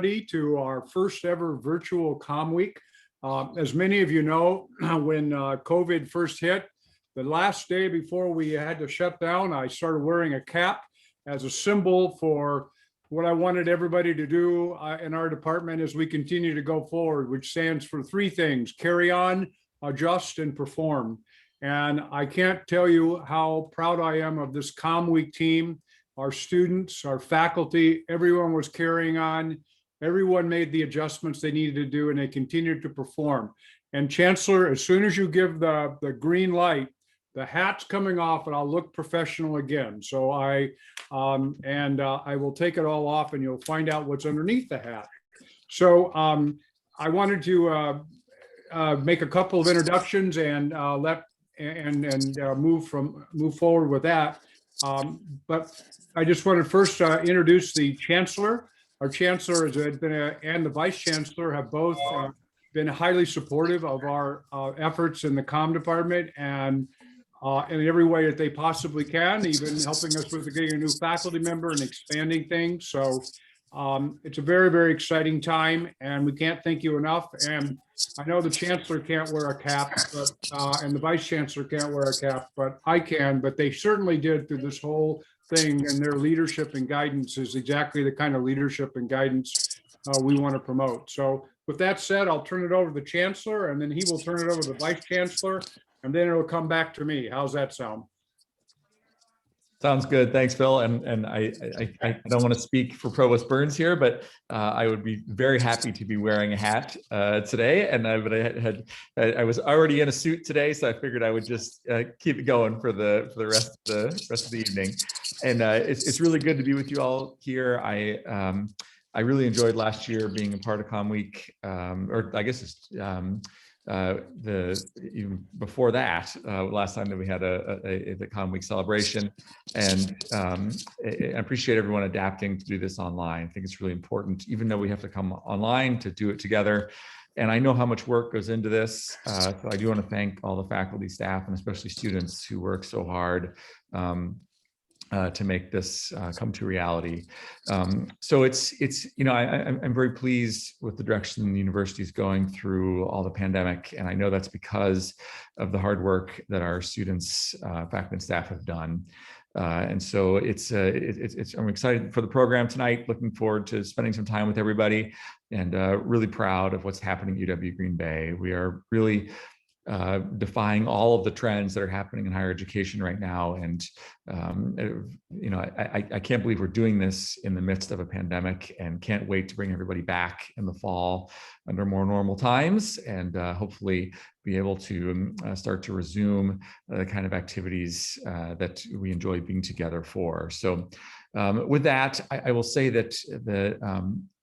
To our first ever virtual Comm Week. As many of you know, when COVID first hit, the last day before we had to shut down, I started wearing a cap as a symbol for what I wanted everybody to do in our department as we continue to go forward, which stands for three things: carry on, adjust, and perform. And I can't tell you how proud I am of this Comm Week team, our students, our faculty. Everyone was carrying on. Everyone made the adjustments they needed to do, and they continued to perform. And Chancellor, as soon as you give the green light, the hat's coming off and I'll look professional again. So I will take it all off and you'll find out what's underneath the hat. So I wanted to make a couple of introductions and move forward with that. But I just want to first introduce the Chancellor. Our Chancellor has been and the Vice Chancellor have both been highly supportive of our efforts in the Comm department and in every way that they possibly can, even helping us with getting a new faculty member and expanding things. So it's a very, very exciting time, and we can't thank you enough. And I know the Chancellor can't wear a cap, but and the Vice Chancellor can't wear a cap, but I can. But they certainly did through this whole thing, and their leadership and guidance is exactly the kind of leadership and guidance we want to promote. So with that said, I'll turn it over to the Chancellor, and then he will turn it over to the Vice Chancellor, and then it'll come back to me. How's that sound? Sounds good. Thanks, Phil. And I don't want to speak for Provost Burns here, but I would be very happy to be wearing a hat today. And I was already in a suit today, so I figured I would just keep it going for the rest of the evening. And it's really good to be with you all here. I really enjoyed last year being a part of Comm Week, or I guess it's even before that, last time that we had the Comm Week celebration, and I appreciate everyone adapting to do this online. I think it's really important, even though we have to come online, to do it together. And I know how much work goes into this, so I do want to thank all the faculty, staff, and especially students who work so hard to make this come to reality. So it's I'm very pleased with the direction the university is going through all the pandemic, and I know that's because of the hard work that our students, faculty, and staff have done. And so I'm excited for the program tonight. Looking forward to spending some time with everybody, and really proud of what's happening at UW Green Bay. We are really defying all of the trends that are happening in higher education right now. And, I can't believe we're doing this in the midst of a pandemic, and can't wait to bring everybody back in the fall under more normal times, and hopefully be able to start to resume the kind of activities that we enjoy being together for. So with that, I will say that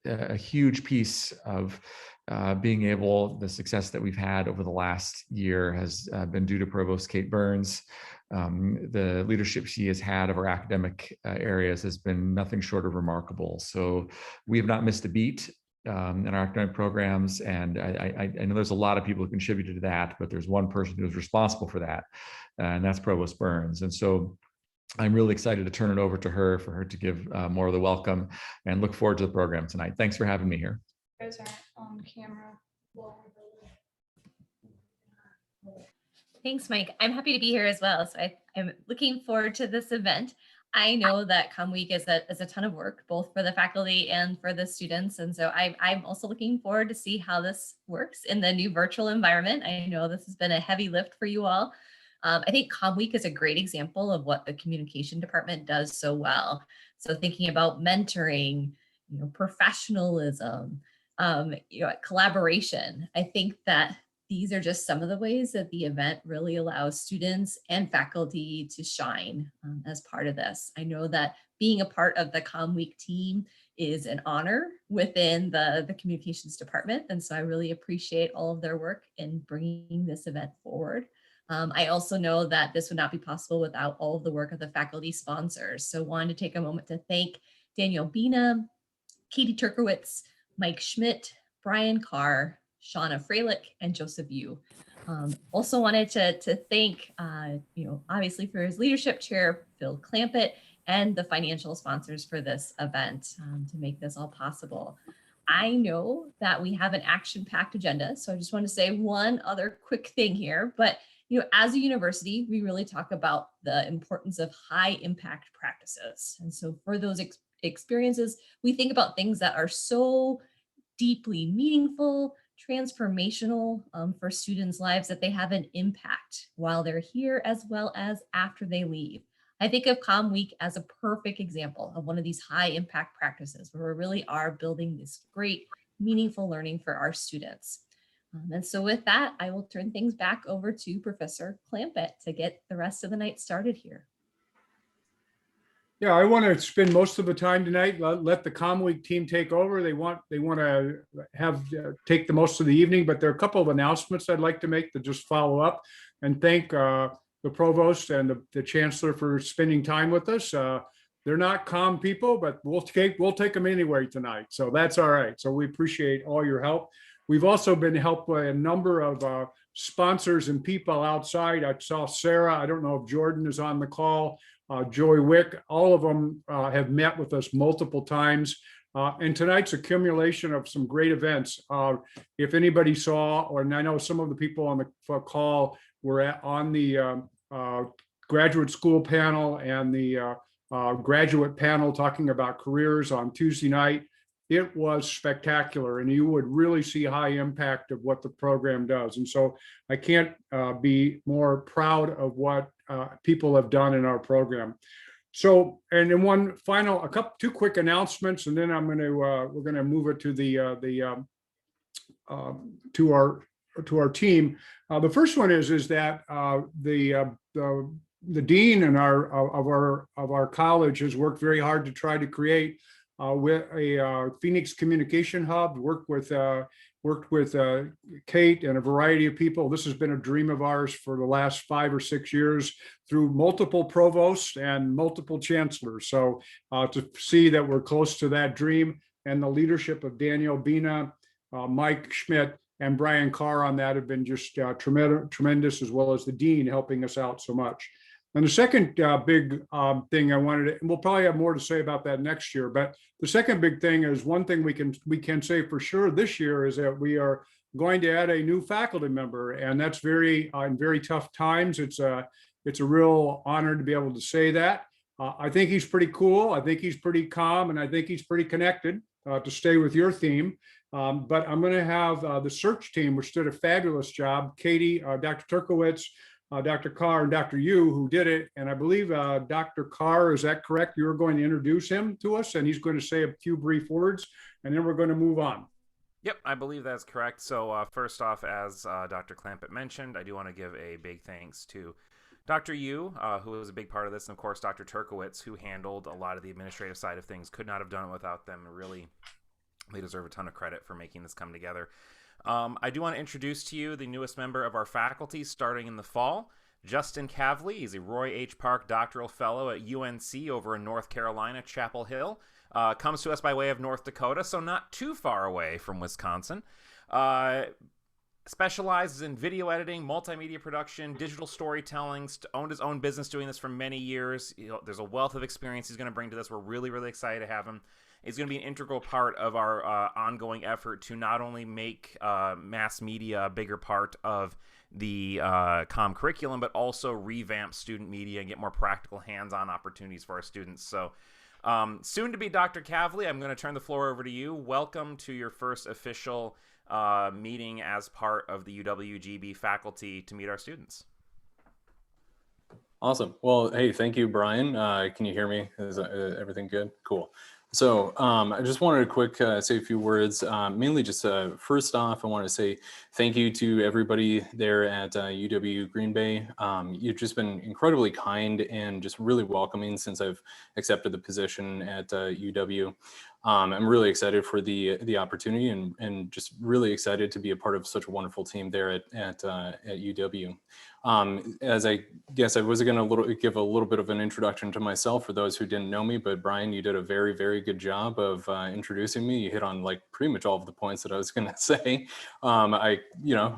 a huge piece of the success that we've had over the last year has been due to Provost Kate Burns. The leadership she has had of our academic areas has been nothing short of remarkable. So we have not missed a beat in our academic programs, and I know there's a lot of people who contributed to that, but there's one person who is responsible for that, and that's Provost Burns. And so I'm really excited to turn it over to her for her to give more of the welcome, and look forward to the program tonight. Thanks for having me here. You guys aren't on camera. Thanks, Mike. I'm happy to be here as well. So I'm looking forward to this event. I know that Comm Week is a ton of work, both for the faculty and for the students. And so I'm also looking forward to see how this works in the new virtual environment. I know this has been a heavy lift for you all. I think Comm Week is a great example of what the communication department does so well. So thinking about mentoring, professionalism, collaboration. I think that these are just some of the ways that the event really allows students and faculty to shine as part of this. I know that being a part of the Comm Week team is an honor within the communications department. And so I really appreciate all of their work in bringing this event forward. I also know that this would not be possible without all of the work of the faculty sponsors. So wanted to take a moment to thank Daniel Bina, Katie Turkowitz, Mike Schmidt, Brian Carr, Shauna Freilich, and Joseph Yu. Also wanted to thank, obviously for his leadership chair, Phil Clampett, and the financial sponsors for this event to make this all possible. I know that we have an action-packed agenda, so I just want to say one other quick thing here. But as a university, we really talk about the importance of high-impact practices. And so for those experiences, we think about things that are so deeply meaningful, transformational for students' lives that they have an impact while they're here as well as after they leave. I think of Comm Week as a perfect example of one of these high impact practices where we really are building this great, meaningful learning for our students. And so with that, I will turn things back over to Professor Clampett to get the rest of the night started here. Yeah, I want to spend most of the time tonight. Let the Comm Week team take over. They want to have take the most of the evening, but there are a couple of announcements I'd like to make to just follow up and thank the provost and the chancellor for spending time with us. They're not Comm people, but we'll take them anyway tonight, so that's all right. So we appreciate all your help. We've also been helped by a number of sponsors and people outside. I saw Sarah. I don't know if Jordan is on the call. Joy Wick, all of them have met with us multiple times. And tonight's accumulation of some great events. If anybody saw, and I know some of the people on the call were on the graduate school panel and the graduate panel talking about careers on Tuesday night. It was spectacular, and you would really see high impact of what the program does. And so I can't be more proud of what people have done in our program. So, and then two quick announcements, and then we're going to move it to to our team. The first one is that the dean and of our college has worked very hard to try to create with a Phoenix Communication Hub. Worked with Kate and a variety of people. This has been a dream of ours for the last 5 or 6 years through multiple provosts and multiple chancellors. So to see that we're close to that dream, and the leadership of Daniel Bina, Mike Schmidt, and Brian Carr on that have been just tremendous, as well as the dean helping us out so much. And the second big thing I wanted to, and we'll probably have more to say about that next year, but the second big thing is one thing we can say for sure this year is that we are going to add a new faculty member, and that's in very tough times. It's a real honor to be able to say that. I think he's pretty cool. I think he's pretty calm, and I think he's pretty connected, to stay with your theme. But I'm going to have the search team, which did a fabulous job. Katie, Dr. Turkowitz, Dr. Carr, and Dr. Yu, who did it. And I believe Dr. Carr, is that correct? You're going to introduce him to us, and he's going to say a few brief words, and then we're going to move on. Yep, I believe that's correct. So first off, as Dr. Clampett mentioned, I do want to give a big thanks to Dr. Yu, who was a big part of this, and of course, Dr. Turkowitz, who handled a lot of the administrative side of things. Could not have done it without them. Really, they deserve a ton of credit for making this come together. I do want to introduce to you the newest member of our faculty starting in the fall, Justin Kavli. He's a Roy H. Park Doctoral Fellow at UNC over in North Carolina, Chapel Hill. Comes to us by way of North Dakota, so not too far away from Wisconsin. Specializes in video editing, multimedia production, digital storytelling, owned his own business doing this for many years. There's a wealth of experience he's going to bring to this. We're really, really excited to have him. Is going to be an integral part of our ongoing effort to not only make mass media a bigger part of the Comm curriculum, but also revamp student media and get more practical hands-on opportunities for our students. So soon to be Dr. Kavli, I'm going to turn the floor over to you. Welcome to your first official meeting as part of the UWGB faculty to meet our students. Awesome. Well, hey, thank you, Brian. Can you hear me? Is everything good? Cool. So I just wanted to say a few words, mainly just first off, I want to say thank you to everybody there at UW Green Bay. You've just been incredibly kind and just really welcoming since I've accepted the position at UW. I'm really excited for the opportunity and just really excited to be a part of such a wonderful team there at UW. As I guess I was going to give a little bit of an introduction to myself for those who didn't know me, but Brian, you did a very, very good job of introducing me. You hit on like pretty much all of the points that I was going to say. I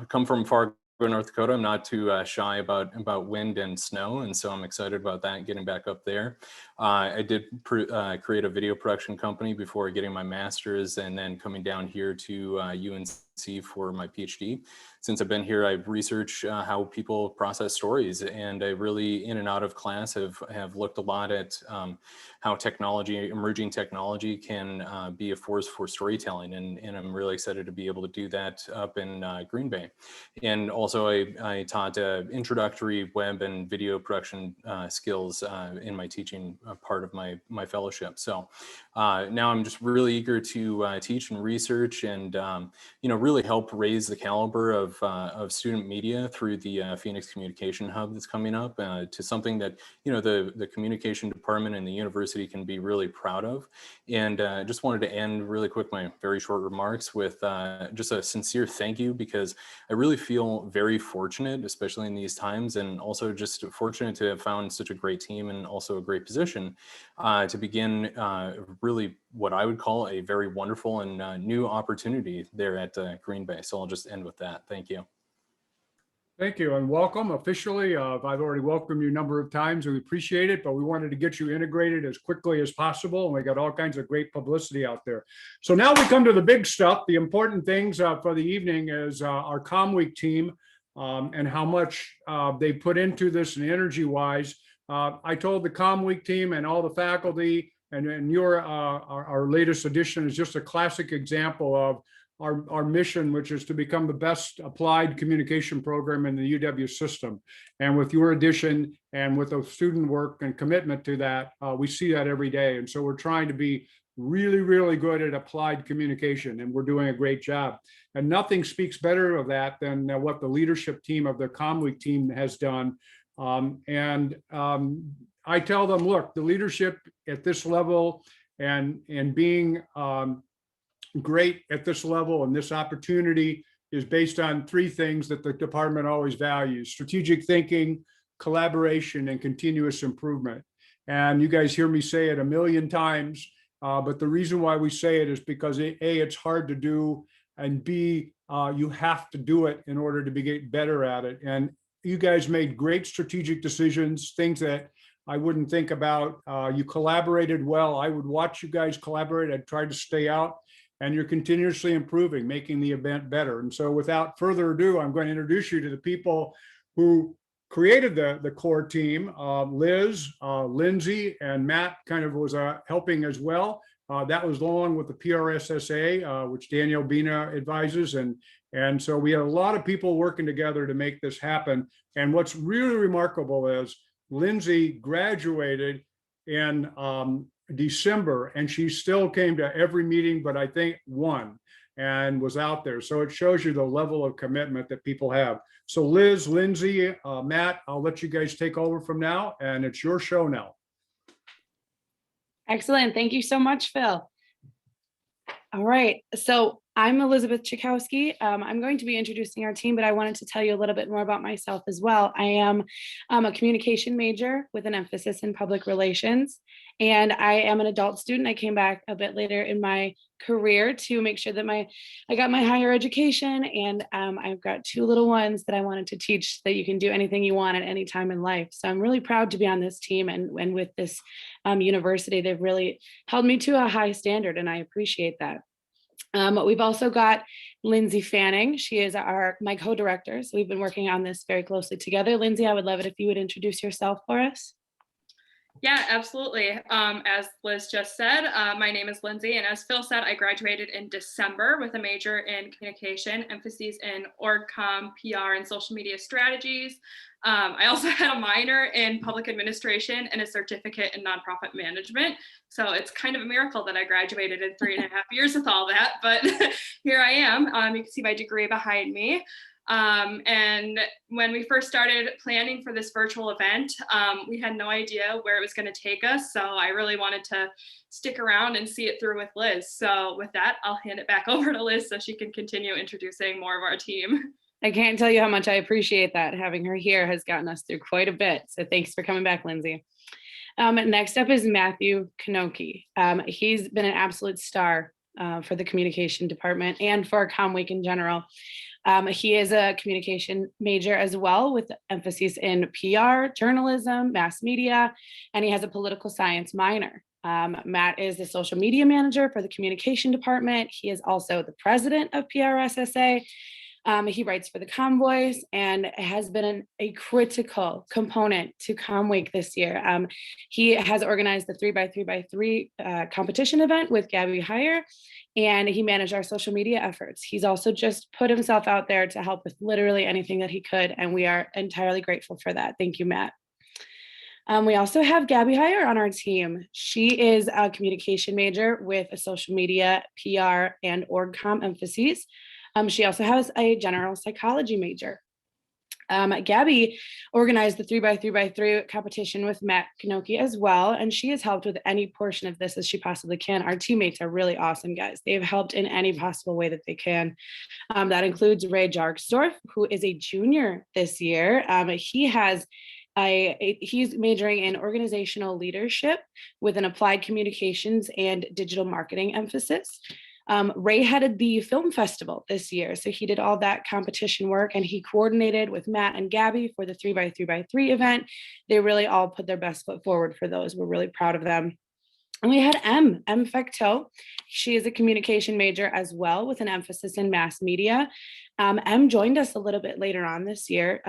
come from Fargo, North Dakota. I'm not too shy about wind and snow, and so I'm excited about that, getting back up there. I did create a video production company before getting my master's and then coming down here to UNC for my PhD. Since I've been here, I've researched how people process stories, and I really, in and out of class, have looked a lot at how emerging technology can be a force for storytelling, and I'm really excited to be able to do that up in Green Bay. And also, I taught introductory web and video production skills in my teaching part of my fellowship. So now I'm just really eager to teach and research and really help raise the caliber of student media through the Phoenix Communication Hub that's coming up to something that the communication department and the university can be really proud of. And I just wanted to end really quick my very short remarks with just a sincere thank you, because I really feel very fortunate, especially in these times, and also just fortunate to have found such a great team and also a great position to begin really what I would call a very wonderful and new opportunity there at Green Bay. So I'll just end with that. Thank you. Thank you, and welcome officially. I've already welcomed you a number of times and we appreciate it, but we wanted to get you integrated as quickly as possible, and we got all kinds of great publicity out there. So now we come to the big stuff. The important things for the evening is our Comm Week team and how much they put into this and energy-wise. I told the Comm Week team and all the faculty, and your our latest edition is just a classic example of our mission, which is to become the best applied communication program in the UW system. And with your addition and with the student work and commitment to that, we see that every day. And so we're trying to be really, really good at applied communication, and we're doing a great job. And nothing speaks better of that than what the leadership team of the Comm Week team has done. I tell them, look, the leadership at this level and being great at this level and this opportunity is based on three things that the department always values: strategic thinking, collaboration, and continuous improvement. And you guys hear me say it a million times, but the reason why we say it is because A, it's hard to do, and B, you have to do it in order to get better at it. And you guys made great strategic decisions, things that I wouldn't think about. You collaborated well. I would watch you guys collaborate. I'd try to stay out. And you're continuously improving, making the event better. And so without further ado, I'm going to introduce you to the people who created the core team. Liz, Lindsay, and Matt kind of was helping as well. That was along with the PRSSA, which Danielle Bina advises. And so we had a lot of people working together to make this happen. And what's really remarkable is Lindsay graduated in December, and she still came to every meeting, but I think one, and was out there. So it shows you the level of commitment that people have. So Liz, Lindsay, Matt, I'll let you guys take over from now, and it's your show now. Excellent. Thank you so much, Phil. All right. So I'm Elizabeth Chakowski. I'm going to be introducing our team, but I wanted to tell you a little bit more about myself as well. I am a communication major with an emphasis in public relations, and I am an adult student. I came back a bit later in my career to make sure that I got my higher education, and I've got two little ones that I wanted to teach that you can do anything you want at any time in life. So I'm really proud to be on this team, and with this university, they've really held me to a high standard, and I appreciate that. We've also got Lindsay Fanning. She is my co-director. So we've been working on this very closely together. Lindsay, I would love it if you would introduce yourself for us. Yeah, absolutely. As Liz just said, my name is Lindsay, and as Phil said, I graduated in December with a major in communication, emphases in org comm, PR, and social media strategies. I also had a minor in public administration and a certificate in nonprofit management. So it's kind of a miracle that I graduated in 3.5 years with all that, but here I am. You can see my degree behind me. And when we first started planning for this virtual event, we had no idea where it was going to take us. So I really wanted to stick around and see it through with Liz. So with that, I'll hand it back over to Liz so she can continue introducing more of our team. I can't tell you how much I appreciate that. Having her here has gotten us through quite a bit. So thanks for coming back, Lindsay. Next up is Matthew Kanoki. He's been an absolute star for the communication department and for Comm Week in general. He is a communication major as well, with emphasis in PR, journalism, mass media, and he has a political science minor. Matt is the social media manager for the communication department. He is also the president of PRSSA. He writes for the Convoys and has been a critical component to Comm Week this year. He has organized the 3x3x3 competition event with Gabby Heyer, and he managed our social media efforts. He's also just put himself out there to help with literally anything that he could, and we are entirely grateful for that. Thank you, Matt. We also have Gabby Heyer on our team. She is a communication major with a social media, PR, and org comm emphases. She also has a general psychology major. Gabby organized the 3x3x3 competition with Matt Kanoki as well, and she has helped with any portion of this as she possibly can. Our teammates are really awesome, guys. They've helped in any possible way that they can. That includes Ray Jargsdorf, who is a junior this year. He's majoring in organizational leadership with an applied communications and digital marketing emphasis. Ray headed the film festival this year, so he did all that competition work, and he coordinated with Matt and Gabby for the 3x3x3 event. They really all put their best foot forward for those. We're really proud of them. And we had M Fecteau. She is a communication major as well, with an emphasis in mass media. M joined us a little bit later on this year.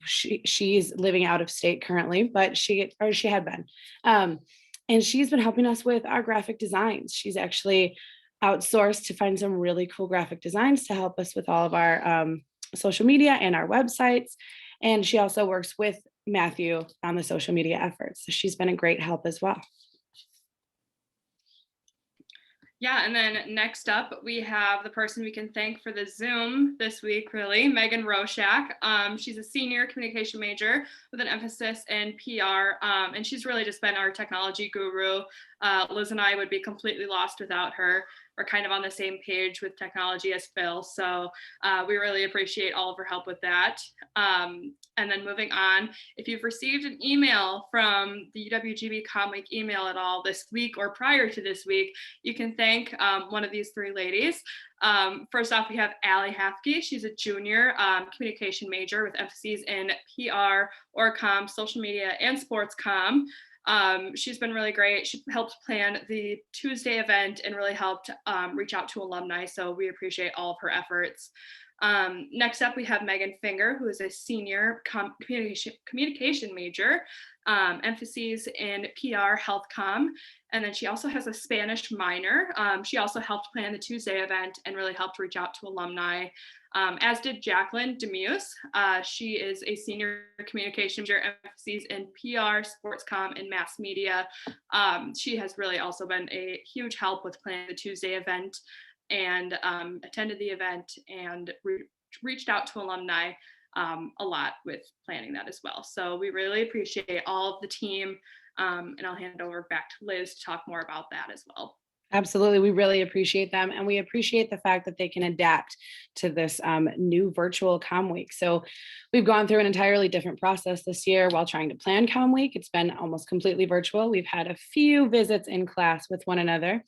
She's living out of state currently, but she had been. And she's been helping us with our graphic designs. She's actually outsourced to find some really cool graphic designs to help us with all of our social media and our websites. And she also works with Matthew on the social media efforts. So she's been a great help as well. Yeah, and then next up, we have the person we can thank for the Zoom this week, really, Megan Roshak. She's a senior communication major with an emphasis in PR, and she's really just been our technology guru. Liz and I would be completely lost without her. We're kind of on the same page with technology as Phil, so we really appreciate all of her help with that. And then moving on, if you've received an email from the UWGB Comm Week email at all this week or prior to this week, you can thank one of these three ladies. First off, we have Allie Hafke. She's a junior communication major with emphases in PR, org comm, social media, and sports comm. She's been really great. She helped plan the Tuesday event and really helped reach out to alumni. So we appreciate all of her efforts. Next up, we have Megan Finger, who is a senior communication major, emphases in PR, health comm. And then she also has a Spanish minor. She also helped plan the Tuesday event and really helped reach out to alumni. As did Jacqueline Demuse. She is a senior communication major, emphases in PR, sports comm, and mass media. She has really also been a huge help with planning the Tuesday event and attended the event and reached out to alumni a lot with planning that as well. So we really appreciate all of the team, and I'll hand it over back to Liz to talk more about that as well. Absolutely. We really appreciate them. And we appreciate the fact that they can adapt to this new virtual Comm Week. So we've gone through an entirely different process this year while trying to plan Comm Week. It's been almost completely virtual. We've had a few visits in class with one another.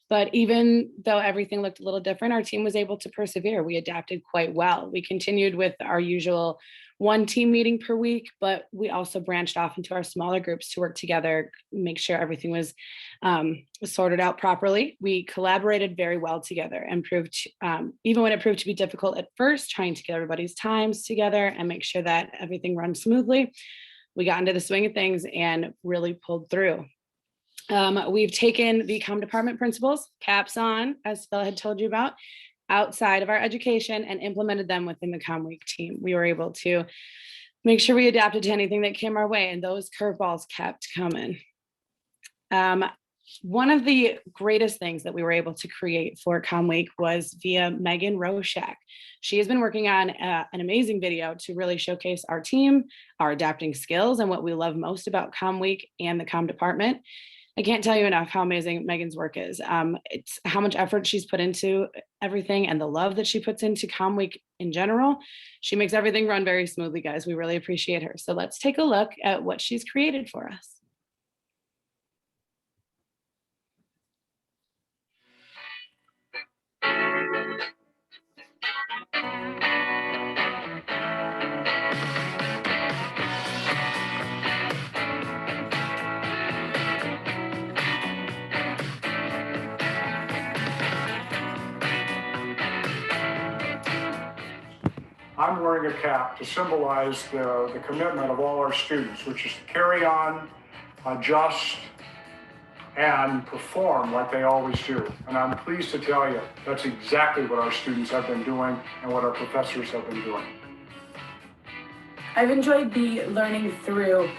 But even though everything looked a little different, our team was able to persevere. We adapted quite well. We continued with our usual one team meeting per week, but we also branched off into our smaller groups to work together, make sure everything was sorted out properly. We collaborated very well together and proved, even when it proved to be difficult at first, trying to get everybody's times together and make sure that everything runs smoothly, we got into the swing of things and really pulled through. We've taken the Comm department principles, caps on, as Phil had told you about, outside of our education and implemented them within the Comm Week team. We were able to make sure we adapted to anything that came our way, and those curveballs kept coming. One of the greatest things that we were able to create for Comm Week was via Megan Roshak. She has been working on an amazing video to really showcase our team, our adapting skills, and what we love most about Comm Week and the Comm department. I can't tell you enough how amazing Megan's work is. It's how much effort she's put into everything and the love that she puts into Comm Week in general. She makes everything run very smoothly, guys. We really appreciate her. So let's take a look at what she's created for us. I'm wearing a cap to symbolize the commitment of all our students, which is to carry on, adjust, and perform like they always do. And I'm pleased to tell you that's exactly what our students have been doing and what our professors have been doing. I've enjoyed the learning through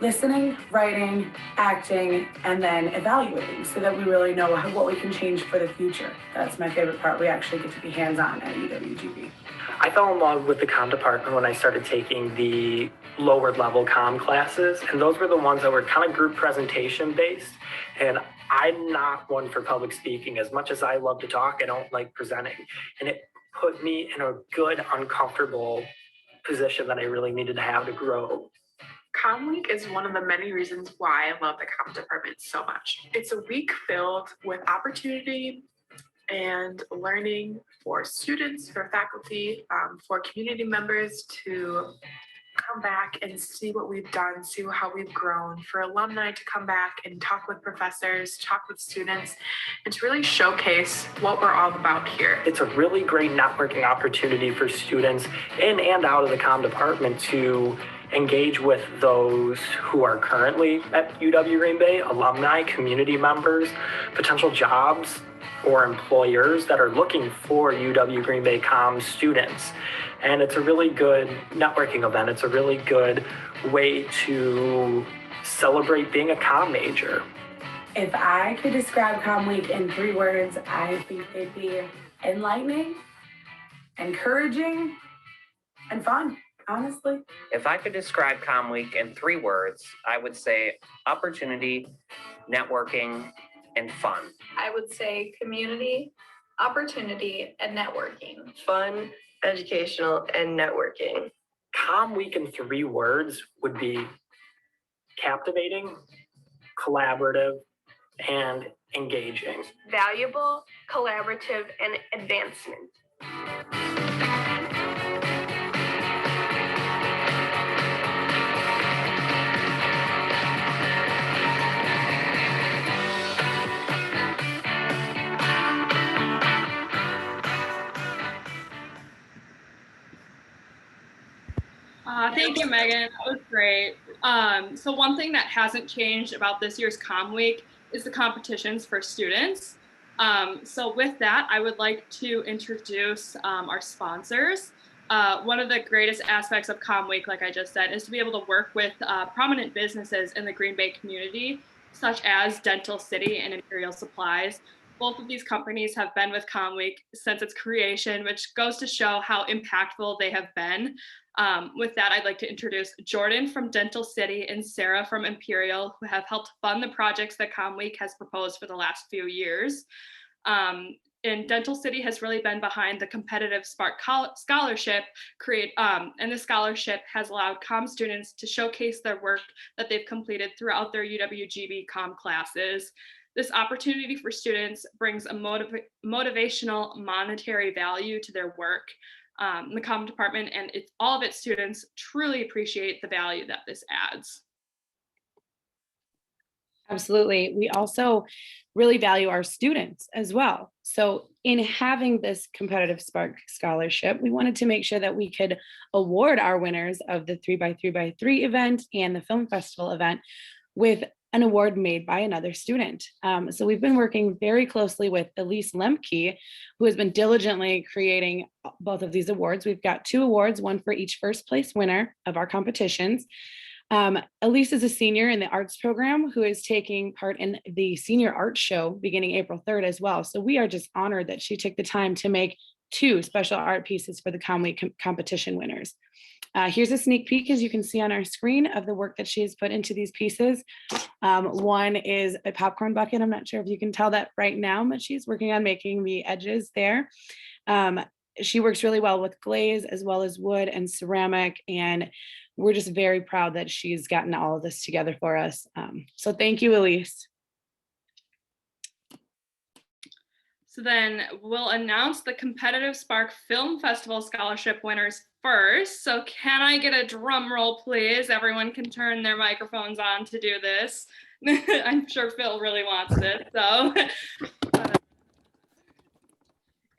listening, writing, acting, and then evaluating so that we really know what we can change for the future. That's my favorite part. We actually get to be hands-on at UWGB. I fell in love with the comm department when I started taking the lower level comm classes, and those were the ones that were kind of group presentation based. And I'm not one for public speaking. As much as I love to talk, I don't like presenting. And it put me in a good, uncomfortable position that I really needed to have to grow. Comm Week is one of the many reasons why I love the comm department so much. It's a week filled with opportunity and learning for students, for faculty, for community members to come back and see what we've done, see how we've grown, for alumni to come back and talk with professors, talk with students, and to really showcase what we're all about here. It's a really great networking opportunity for students in and out of the comm department to engage with those who are currently at UW Green Bay, alumni, community members, potential jobs, or employers that are looking for UW Green Bay Comm students. And it's a really good networking event. It's a really good way to celebrate being a comm major. If I could describe Comm Week in 3 words, I think they'd be enlightening, encouraging, and fun, honestly. If I could describe Comm Week in 3 words, I would say opportunity, networking, and fun. I would say community, opportunity, and networking. Fun, educational, and networking. Comm Week in 3 words would be captivating, collaborative, and engaging. Valuable, collaborative, and advancement. Thank you, Megan. That was great. So one thing that hasn't changed about this year's Comm Week is the competitions for students. So with that, I would like to introduce our sponsors. One of the greatest aspects of Comm Week, like I just said, is to be able to work with prominent businesses in the Green Bay community, such as Dental City and Imperial Supplies. Both of these companies have been with Comm Week since its creation, which goes to show how impactful they have been. With that, I'd like to introduce Jordan from Dental City and Sarah from Imperial, who have helped fund the projects that Comm Week has proposed for the last few years. And Dental City has really been behind the competitive Spark Scholarship and the scholarship has allowed Comm students to showcase their work that they've completed throughout their UWGB Comm classes. This opportunity for students brings a motivational monetary value to their work. The Comm department and all of its students truly appreciate the value that this adds. Absolutely. We also really value our students as well. So in having this competitive Spark Scholarship, we wanted to make sure that we could award our winners of the 3x3x3 event and the film festival event with an award made by another student. So we've been working very closely with Elise Lemke, who has been diligently creating both of these awards. We've got 2 awards, one for each first place winner of our competitions. Elise is a senior in the arts program who is taking part in the senior art show beginning April 3rd as well. So we are just honored that she took the time to make 2 special art pieces for the Comm Week competition winners. Here's a sneak peek, as you can see on our screen, of the work that she has put into these pieces. One is a popcorn bucket. I'm not sure if you can tell that right now, but she's working on making the edges there. She works really well with glaze as well as wood and ceramic, and we're just very proud that she's gotten all of this together for us. So thank you, Elise. So then we'll announce the Competitive Spark Film Festival Scholarship winners first. So can I get a drum roll, please? Everyone can turn their microphones on to do this. I'm sure Phil really wants this. So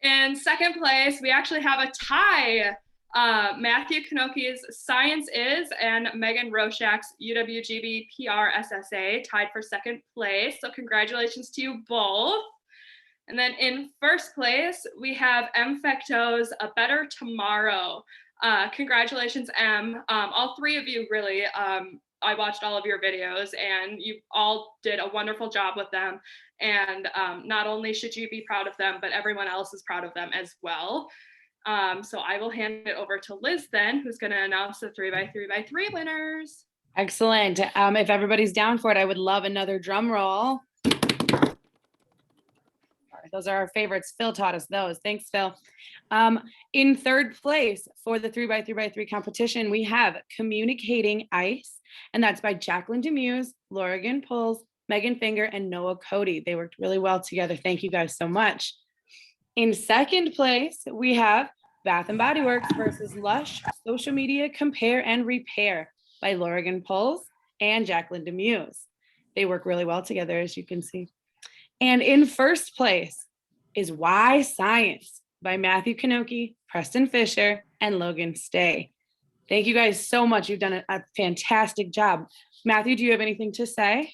in second place, we actually have a tie Matthew Kanoki's Science Is and Megan Roshak's UWGB PR SSA tied for second place. So congratulations to you both. And then in first place, we have M. Fecto's A Better Tomorrow. Congratulations, M. All three of you really, I watched all of your videos and you all did a wonderful job with them. And not only should you be proud of them, but everyone else is proud of them as well. So I will hand it over to Liz then, who's going to announce the 3x3x3 winners. Excellent. If everybody's down for it, I would love another drum roll. Those are our favorites. Phil taught us those. Thanks, Phil. In third place for the 3x3x3 competition, we have Communicating Ice, and that's by Jacqueline Demuse, Lorigan Pulls, Megan Finger, and Noah Cody. They worked really well together. Thank you guys so much. In second place, we have Bath and Body Works versus Lush Social Media Compare and Repair by Lorigan Pulls and Jacqueline Demuse. They work really well together, as you can see. And in first place is Why Science by Matthew Kanoki, Preston Fisher, and Logan Stay. Thank you guys so much. You've done a fantastic job. Matthew, do you have anything to say?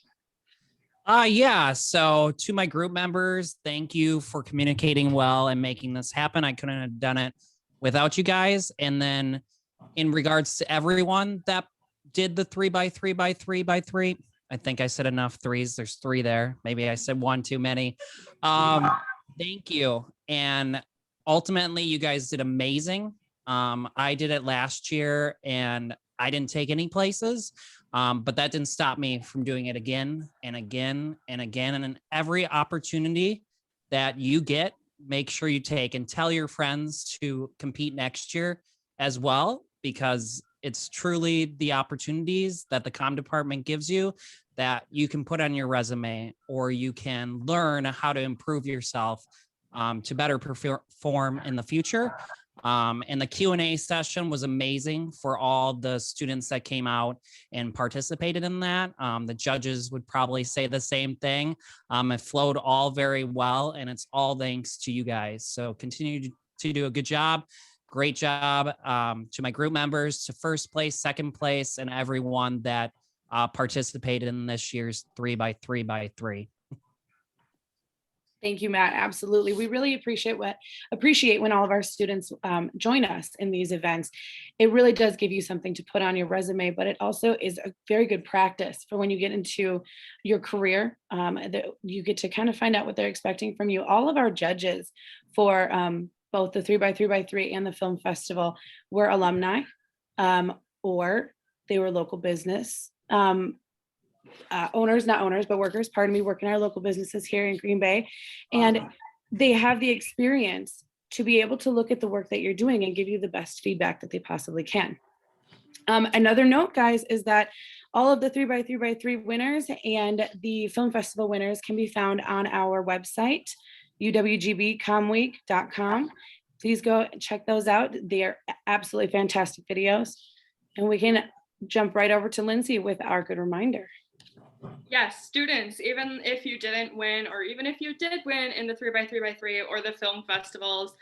Yeah. So to my group members, thank you for communicating well and making this happen. I couldn't have done it without you guys. And then in regards to everyone that did the 3x3x3x3, I think I said enough threes. There's three there. Maybe I said one too many. Thank you. And ultimately, you guys did amazing. I did it last year and I didn't take any places, but that didn't stop me from doing it again and again and again. And in every opportunity that you get, make sure you take and tell your friends to compete next year as well, because it's truly the opportunities that the comm department gives you that you can put on your resume, or you can learn how to improve yourself to better perform in the future. And the Q&A session was amazing for all the students that came out and participated in that. The judges would probably say the same thing. It flowed all very well, and it's all thanks to you guys. So continue to do a good job. Great job to my group members, to first place, second place, and everyone that participated in this year's 3x3x3. Thank you, Matt. Absolutely. We really appreciate when all of our students join us in these events. It really does give you something to put on your resume, but it also is a very good practice for when you get into your career. That you get to kind of find out what they're expecting from you. All of our judges for both the 3x3x3 and the film festival were alumni, or they were local business owners, not owners, but workers, pardon me, work in our local businesses here in Green Bay. And they have the experience to be able to look at the work that you're doing and give you the best feedback that they possibly can. Another note, guys, is that all of the 3x3x3 winners and the film festival winners can be found on our website, uwgbcommweek.com. Please go check those out. They are absolutely fantastic videos. And we can jump right over to Lindsay with our good reminder. Yes, students, even if you didn't win, or even if you did win in the 3x3x3 or the film festivals,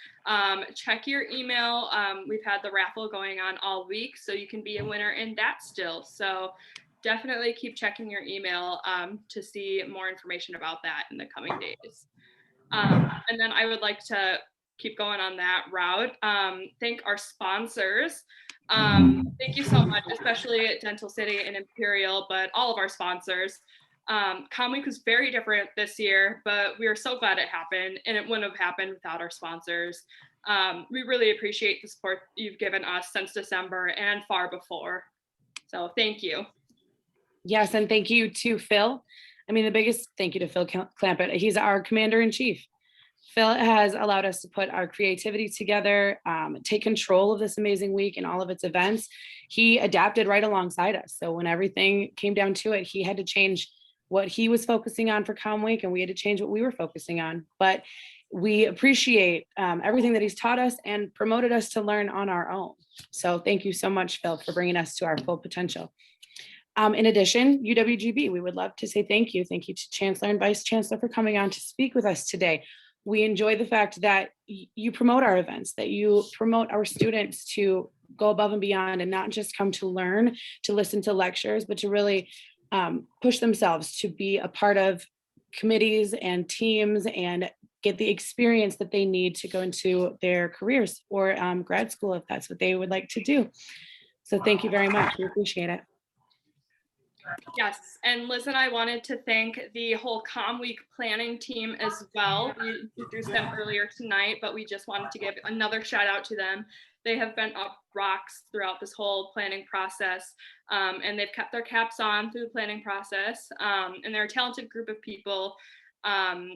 check your email. We've had the raffle going on all week, so you can be a winner in that still. So definitely keep checking your email to see more information about that in the coming days. And then I would like to keep going on that route. Thank our sponsors. Thank you so much, especially at Dental City and Imperial, but all of our sponsors. Comm Week was very different this year, but we are so glad it happened, and it wouldn't have happened without our sponsors. We really appreciate the support you've given us since December and far before. So thank you. Yes, and thank you to Phil. I mean, the biggest thank you to Phil Clampett. He's our commander-in-chief. Phil has allowed us to put our creativity together, take control of this amazing week and all of its events. He adapted right alongside us. So when everything came down to it, he had to change what he was focusing on for Comm Week, and we had to change what we were focusing on. But we appreciate everything that he's taught us and promoted us to learn on our own. So thank you so much, Phil, for bringing us to our full potential. In addition, UWGB, we would love to say thank you. Thank you to Chancellor and Vice Chancellor for coming on to speak with us today. we enjoy the fact that you promote our events, that you promote our students to go above and beyond and not just come to learn, to listen to lectures, but to really push themselves to be a part of committees and teams and get the experience that they need to go into their careers or grad school if that's what they would like to do. So thank you very much. We appreciate it. Yes, and Liz and I wanted to thank the whole Comm Week planning team as well. We introduced them earlier tonight, but we just wanted to give another shout out to them. They have been up rocks throughout this whole planning process, and they've kept their caps on through the planning process, and they're a talented group of people.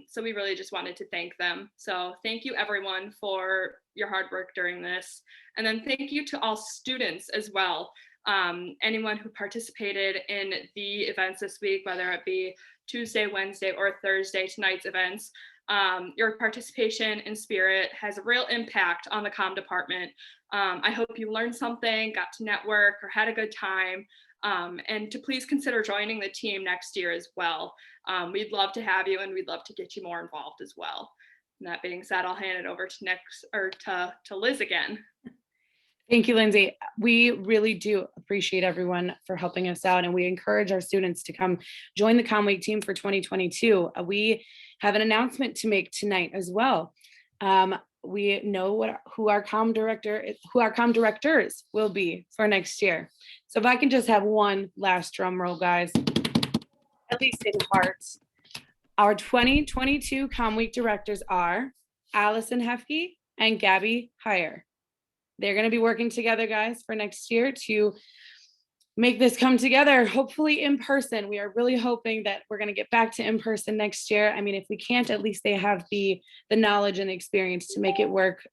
So we really just wanted to thank them. So thank you everyone for your hard work during this. And then thank you to all students as well. Anyone who participated in the events this week, whether it be Tuesday, Wednesday, or Thursday, tonight's events, your participation and spirit has a real impact on the comm department. I hope you learned something, got to network, or had a good time. And to please consider joining the team next year as well. We'd love to have you, and we'd love to get you more involved as well. And that being said, I'll hand it over to Liz again. Thank you, Lindsay. We really do appreciate everyone for helping us out, and we encourage our students to come join the Comm Week team for 2022. We have an announcement to make tonight as well. We know who our comm directors will be for next year. So if I can just have one last drum roll, guys, at least in parts. Our 2022 Comm Week directors are Allison Hefke and Gabby Heyer. They're going to be working together, guys, for next year to make this come together, hopefully in person. We are really hoping that we're going to get back to in person next year. I mean, if we can't, at least they have the knowledge and the experience to make it work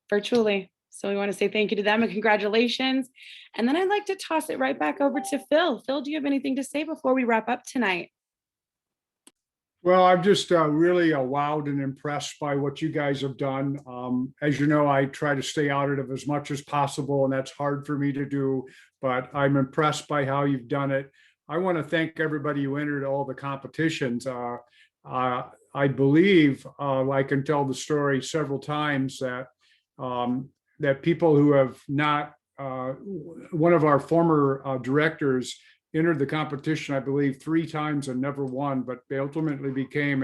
virtually. So we want to say thank you to them and congratulations. And then I'd like to toss it right back over to Phil. Phil, do you have anything to say before we wrap up tonight? Well, I'm just really wowed and impressed by what you guys have done. As you know, I try to stay out of it as much as possible, and that's hard for me to do, but I'm impressed by how you've done it. I want to thank everybody who entered all the competitions. I believe I can tell the story several times that that people who have not, one of our former directors entered the competition, I believe, 3 times and never won, but they ultimately became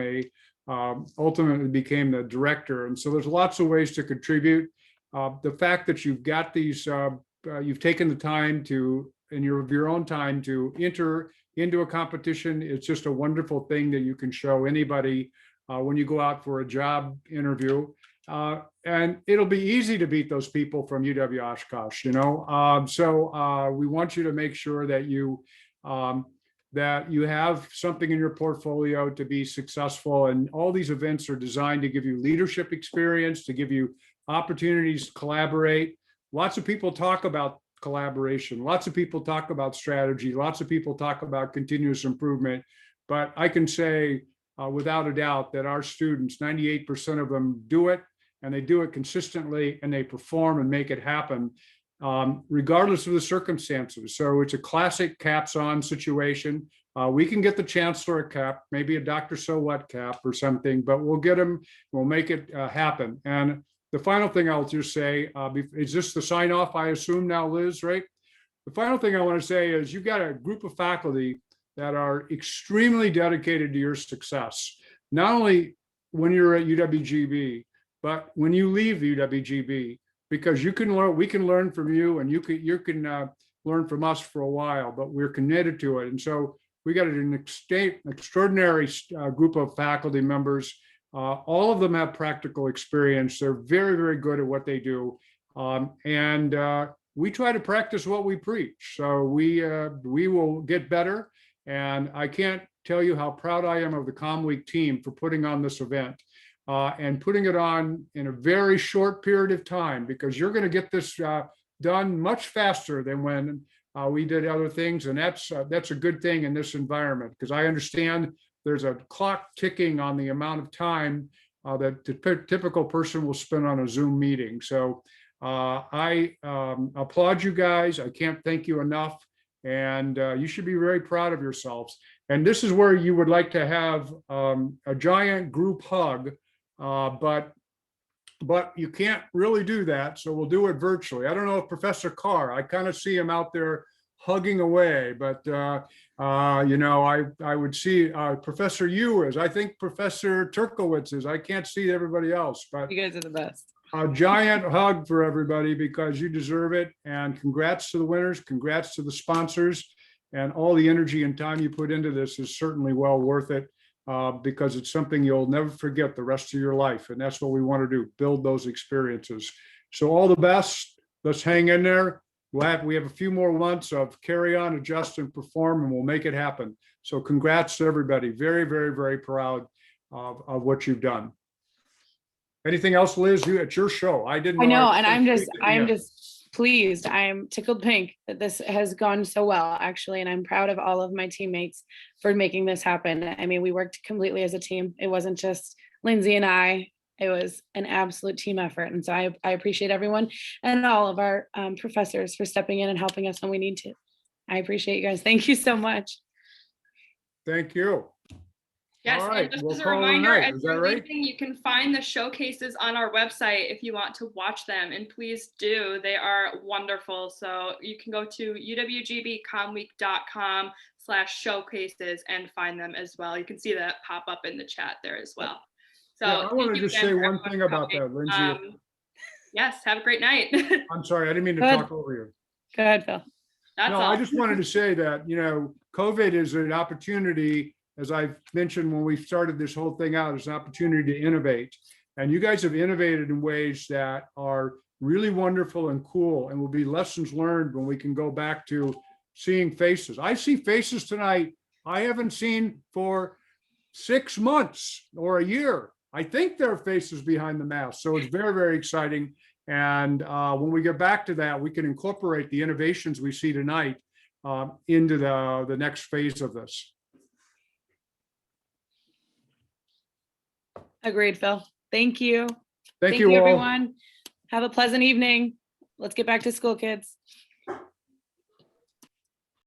the director. And so there's lots of ways to contribute. The fact that you've got these, you've taken the time to, in your own time, to enter into a competition, it's just a wonderful thing that you can show anybody when you go out for a job interview. And it'll be easy to beat those people from UW Oshkosh, you know. So we want you to make sure that you have something in your portfolio to be successful. And all these events are designed to give you leadership experience, to give you opportunities to collaborate. Lots of people talk about collaboration. Lots of people talk about strategy. Lots of people talk about continuous improvement. But I can say without a doubt that our students, 98% of them do it, and they do it consistently, and they perform and make it happen, regardless of the circumstances. So it's a classic caps on situation. We can get the chancellor a cap, maybe a Dr. So What cap or something, but we'll get them, we'll make it happen. And the final thing I'll just say, is this the sign off, I assume now, Liz, right? The final thing I want to say is you've got a group of faculty that are extremely dedicated to your success, not only when you're at UWGB, but when you leave UWGB, because you can learn, we can learn from you, and you can learn from us for a while, but we're committed to it. And so we got an extraordinary group of faculty members. All of them have practical experience. They're very, very good at what they do. And we try to practice what we preach. So we will get better. And I can't tell you how proud I am of the Comm Week team for putting on this event. And putting it on in a very short period of time, because you're going to get this done much faster than when we did other things. And that's a good thing in this environment, because I understand there's a clock ticking on the amount of time that the typical person will spend on a Zoom meeting. So I applaud you guys. I can't thank you enough. And you should be very proud of yourselves. And this is where you would like to have a giant group hug But you can't really do that. So we'll do it virtually. I don't know if Professor Carr, I kind of see him out there hugging away, but I would see Professor Yu is, I think Professor Turkowitz is, I can't see everybody else, but You guys are the best. a giant hug for everybody because you deserve it. And congrats to the winners, congrats to the sponsors, and all the energy and time you put into this is certainly well worth it. Because it's something you'll never forget the rest of your life. And that's what we want to do, build those experiences. So all the best. Let's hang in there. We have a few more months of carry on, adjust, and perform, and we'll make it happen. So congrats to everybody. Very, very, very proud of what you've done. Anything else, Liz? It's your show. I didn't know. I know, I and was I'm just pleased. I'm tickled pink that this has gone so well, actually, and I'm proud of all of my teammates for making this happen. I mean, we worked completely as a team. It wasn't just Lindsay and I. It was an absolute team effort, and so I appreciate everyone and all of our professors for stepping in and helping us when we need to. I appreciate you guys. Thank you so much. Thank you. Yes, All right, and just we'll as a call it a reminder, night. as Is that you're right? leaving, you can find the showcases on our website if you want to watch them, and please do. They are wonderful. So you can go to uwgbcommweek.com/showcases and find them as well. You can see that pop up in the chat there as well. So Yeah, I want to just say one thing about that, Lindsay. Yes, have a great night. I'm sorry, I didn't mean to Good. talk over you. Go ahead, Phil. That's No, all. I just wanted to say that, COVID is an opportunity, as I've mentioned when we started this whole thing out, it's an opportunity to innovate. And you guys have innovated in ways that are really wonderful and cool and will be lessons learned when we can go back to seeing faces. I see faces tonight I haven't seen for 6 months or a year. I think there are faces behind the mask. So it's very, very exciting. And when we get back to that, we can incorporate the innovations we see tonight into the next phase of this. Agreed, Phil. Thank you. Thank you all. everyone. Have a pleasant evening. Let's get back to school, kids.